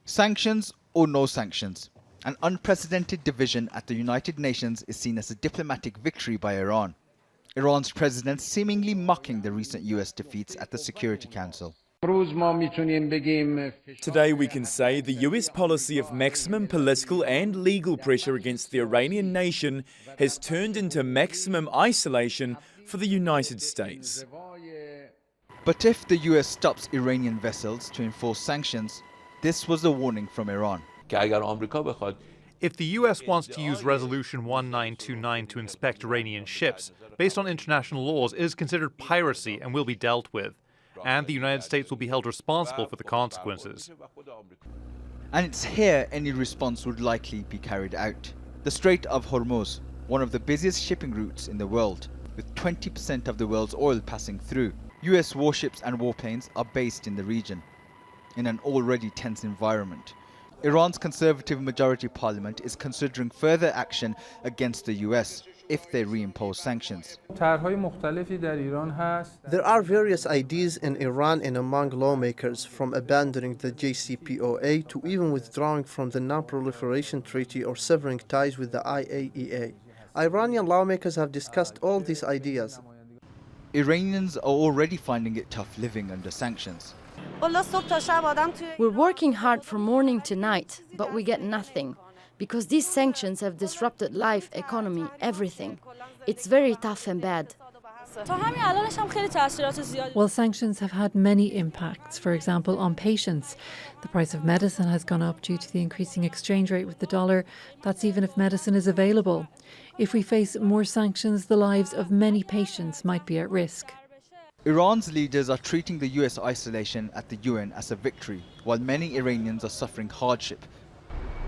Sanctions or no sanctions? An unprecedented division at the United Nations is seen as a diplomatic victory by Iran. Iran's president seemingly mocking the recent US defeats at the Security Council. Today we can say the US policy of maximum political and legal pressure against the Iranian nation has turned into maximum isolation for the United States. But if the US stops Iranian vessels to enforce sanctions, this was a warning from Iran. If the US wants to use Resolution 1929 to inspect Iranian ships, based on international laws, it is considered piracy and will be dealt with. And the United States will be held responsible for the consequences. And it's here any response would likely be carried out. The Strait of Hormuz, one of the busiest shipping routes in the world, with 20% of the world's oil passing through. US warships and warplanes are based in the region, in an already tense environment. Iran's conservative majority parliament is considering further action against the US if they reimpose sanctions. There are various ideas in Iran and among lawmakers, from abandoning the JCPOA to even withdrawing from the Non-Proliferation Treaty or severing ties with the IAEA. Iranian lawmakers have discussed all these ideas. Iranians are already finding it tough living under sanctions. We're working hard from morning to night, but we get nothing, because these sanctions have disrupted life, economy, everything. It's very tough and bad. Well, sanctions have had many impacts, for example, on patients. The price of medicine has gone up due to the increasing exchange rate with the dollar. That's even if medicine is available. If we face more sanctions, the lives of many patients might be at risk. Iran's leaders are treating the US isolation at the UN as a victory, while many Iranians are suffering hardship.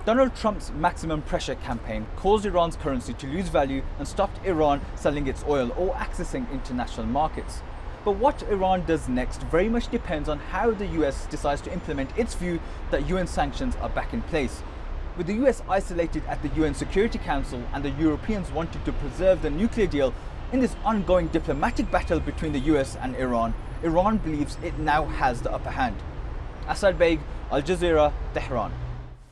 Donald Trump's maximum pressure campaign caused Iran's currency to lose value and stopped Iran selling its oil or accessing international markets. But what Iran does next very much depends on how the US decides to implement its view that UN sanctions are back in place. With the US isolated at the UN Security Council and the Europeans wanting to preserve the nuclear deal, in this ongoing diplomatic battle between the US and Iran, Iran believes it now has the upper hand. Baig, Al Jazeera, Tehran.